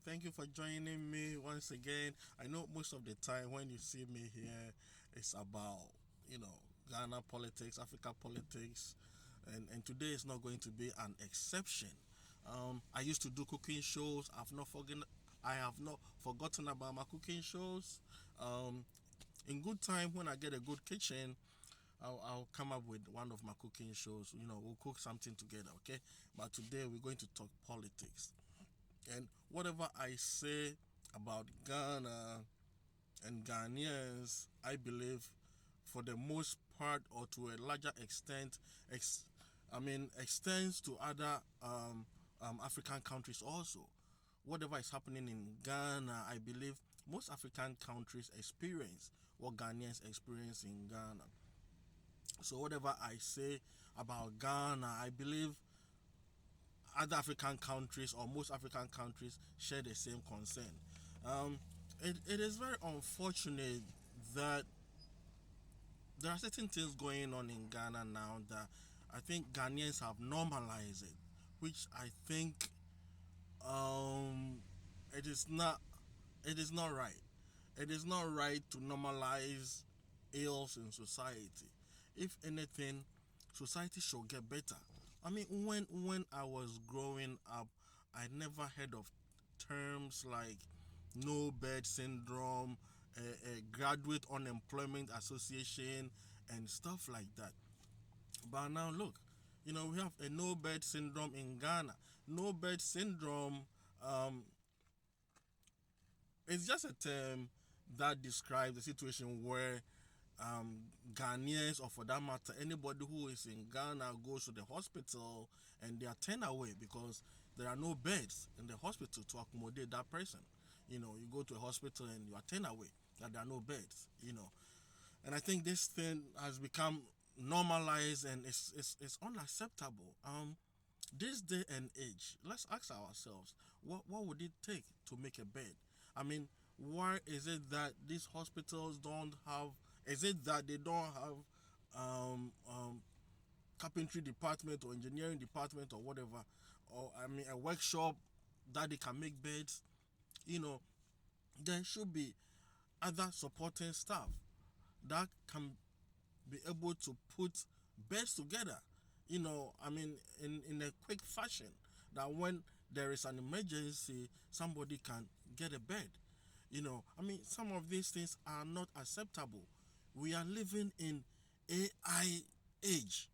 Thank you for joining me once again. I know most of the time when you see me here, it's about, Ghana politics, Africa politics, and today is not going to be an exception. I used to do cooking shows. I have not forgotten about my cooking shows. Um, in good time, when I get a good kitchen, I'll come up with one of my cooking shows. We'll cook something together, okay? But today we're going to talk politics. And whatever I say about Ghana and Ghanaians, I believe for the most part or to a larger extent, extends to other African countries also. Whatever is happening in Ghana, I believe most African countries experience what Ghanaians experience in Ghana. So whatever I say about Ghana, I believe other African countries or most African countries share the same concern. Um, it is very unfortunate that there are certain things going on in Ghana now that I think Ghanaians have normalized it, which I think um, it is not it is not right. It is not right to normalize ills in society. If anything, society should get better. I mean, when I was growing up, I never heard of terms like no bed syndrome, a graduate unemployment association, and stuff like that. But now look, we have a no bed syndrome in Ghana. No bed syndrome it's just a term that describes the situation where Ghanaians, or for that matter, anybody who is in Ghana goes to the hospital and they are turned away because there are no beds in the hospital to accommodate that person. You go to a hospital and you are turned away that there are no beds. And I think this thing has become normalized and it's unacceptable. This day and age, let's ask ourselves, what would it take to make a bed? I mean, why is it that these hospitals don't have? Is it that they don't have carpentry department or engineering department or whatever, or a workshop that they can make beds? You know, there should be other supporting staff that can be able to put beds together, in a quick fashion, that when there is an emergency, somebody can get a bed. Some of these things are not acceptable. We are living in AI age.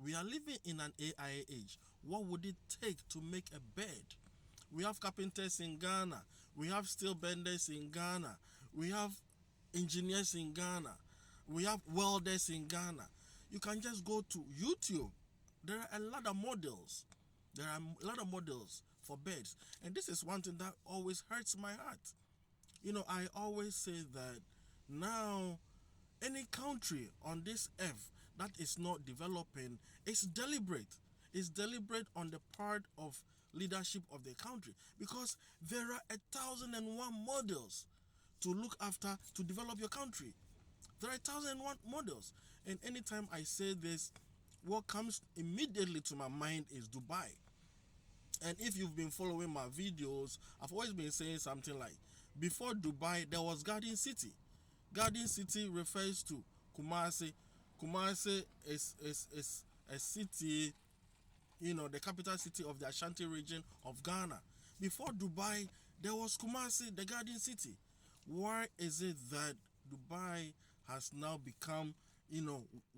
We are living in an AI age. What would it take to make a bed? We have carpenters in Ghana. We have steel benders in Ghana. We have engineers in Ghana. We have welders in Ghana. You can just go to YouTube. There are a lot of models. There are a lot of models for beds. And this is one thing that always hurts my heart. I always say that now any country on this earth that is not developing is deliberate. It's deliberate on the part of leadership of the country, because there are 1,001 models to look after to develop your country. There are 1,001 models. And anytime I say this, what comes immediately to my mind is Dubai. And if you've been following my videos, I've always been saying something like, before Dubai, there was Garden City. Garden City refers to Kumasi. Kumasi is a city, the capital city of the Ashanti region of Ghana. Before Dubai, there was Kumasi, the Garden City. Why is it that Dubai has now become,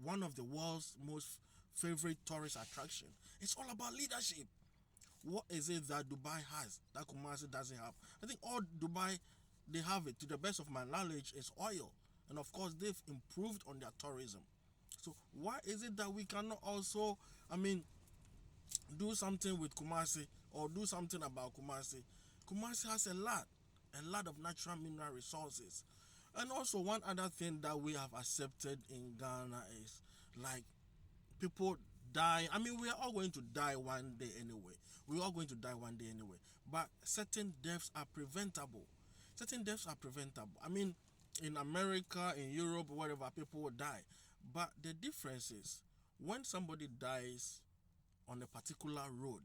one of the world's most favorite tourist attraction? It's all about leadership. What is it that Dubai has that Kumasi doesn't have? I think all Dubai, they have it, to the best of my knowledge, is oil. And of course, they've improved on their tourism. So why is it that we cannot also, do something with Kumasi, or do something about Kumasi? Kumasi has a lot of natural mineral resources. And also, one other thing that we have accepted in Ghana is, like, people die. We are all going to die one day anyway. We're all going to die one day anyway. But certain deaths are preventable. Certain deaths are preventable. In America, in Europe, wherever, people will die. But the difference is, when somebody dies on a particular road,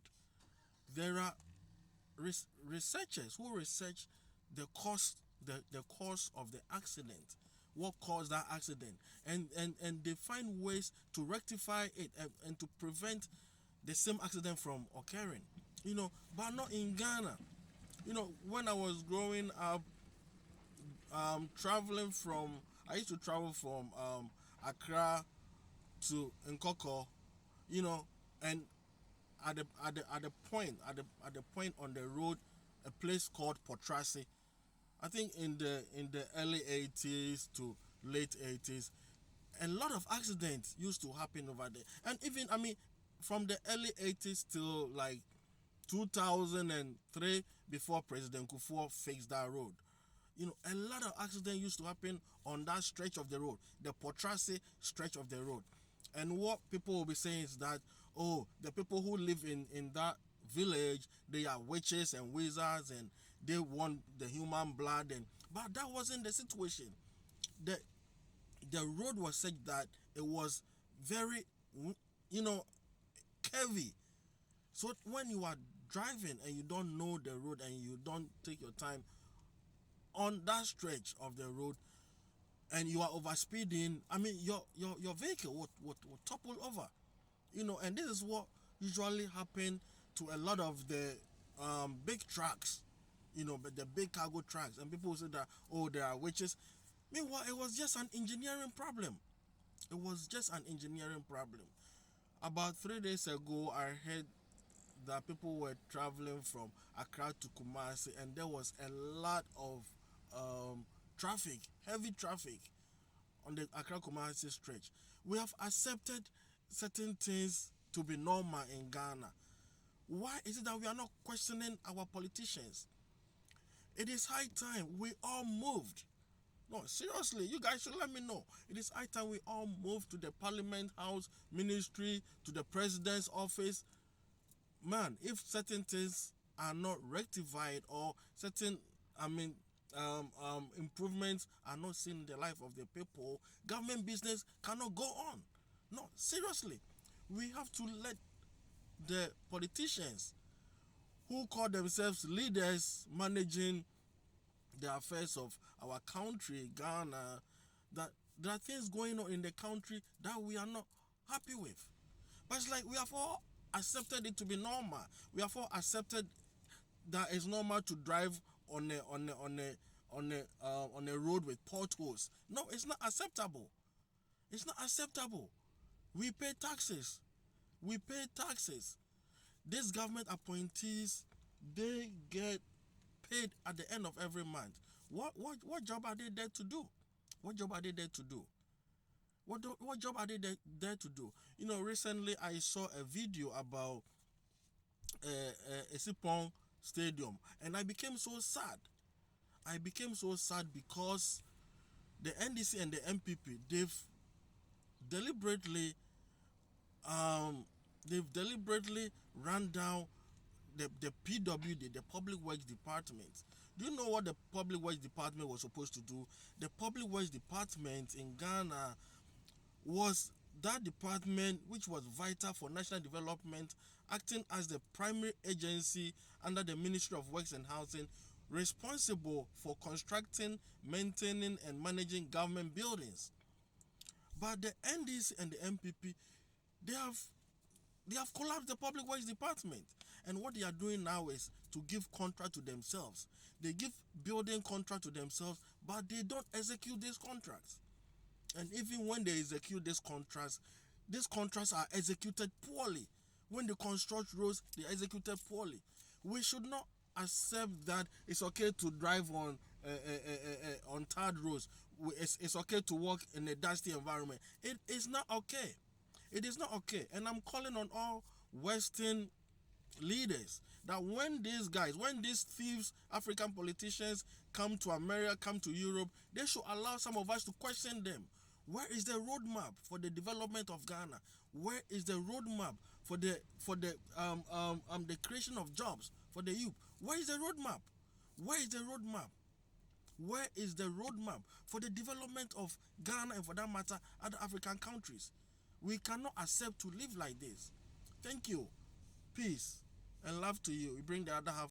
there are researchers who research the cause of the accident, what caused that accident, and they find ways to rectify it, and to prevent the same accident from occurring. But not in Ghana. When I was growing up, traveling from I used to travel from Accra to Nkoko, you know, and at the point on the road, a place called Potrasi. I think in the early 80s to late 80s, a lot of accidents used to happen over there. And even, I mean, from the early 80s till like 2003, before President Kufuor fixed that road. A lot of accidents used to happen on that stretch of the road, the Potrasi stretch of the road. And what people will be saying is that, oh, the people who live in that village, they are witches and wizards, and they want the human blood. But that wasn't the situation. The the road was such that it was very, you know, curvy. So when you are driving and you don't know the road and you don't take your time on that stretch of the road, and you are overspeeding, I mean, your vehicle would topple over. And this is what usually happen to a lot of the big trucks, but the big cargo trucks. And people say that, oh, there are witches. Meanwhile, it was just an engineering problem. It was just an engineering problem. About 3 days ago, I heard that people were traveling from Accra to Kumasi, and there was a lot of traffic, heavy traffic on the Accra Kumasi stretch. We have accepted certain things to be normal in Ghana. Why is it that we are not questioning our politicians? It is high time we all moved. No, seriously, you guys should let me know. It is high time we all move to the Parliament House, Ministry, to the President's office. Man, if certain things are not rectified, or certain, improvements are not seen in the life of the people, government business cannot go on. No, seriously, we have to let the politicians who call themselves leaders managing the affairs of our country, Ghana, that there are things going on in the country that we are not happy with. But it's like we have all accepted it to be normal. We have all accepted that it's normal to drive on a road with potholes. No, it's not acceptable. It's not acceptable. We pay taxes. We pay taxes. These government appointees, they get paid at the end of every month. What job are they there to do? What job are they there to do? What job are they there to do? Recently I saw a video about a Sipong Stadium, and I became so sad. I became so sad because the NDC and the MPP, deliberately they've deliberately run down the PWD, the Public Works Department. Do you know what the Public Works Department was supposed to do? The Public Works Department in Ghana was that department which was vital for national development, acting as the primary agency under the Ministry of Works and Housing, responsible for constructing, maintaining, and managing government buildings. But the NDC and the MPP, they have collapsed the Public Works Department. And what they are doing now is to give contract to themselves. They give building contract to themselves, but they don't execute these contracts. And even when they execute these contracts are executed poorly. When they construct roads, they are executed poorly. We should not accept that it's okay to drive on tarred roads. It's okay to walk in a dusty environment. It is not okay. It is not okay. And I'm calling on all Western leaders that when these thieves, African politicians come to America, come to Europe, they should allow some of us to question them. Where is the roadmap for the development of Ghana? Where is the roadmap for the creation of jobs for the youth? Where is the roadmap? Where is the roadmap? Where is the roadmap for the development of Ghana, and for that matter, other African countries? We cannot accept to live like this. Thank you. Peace and love to you. We bring the other half.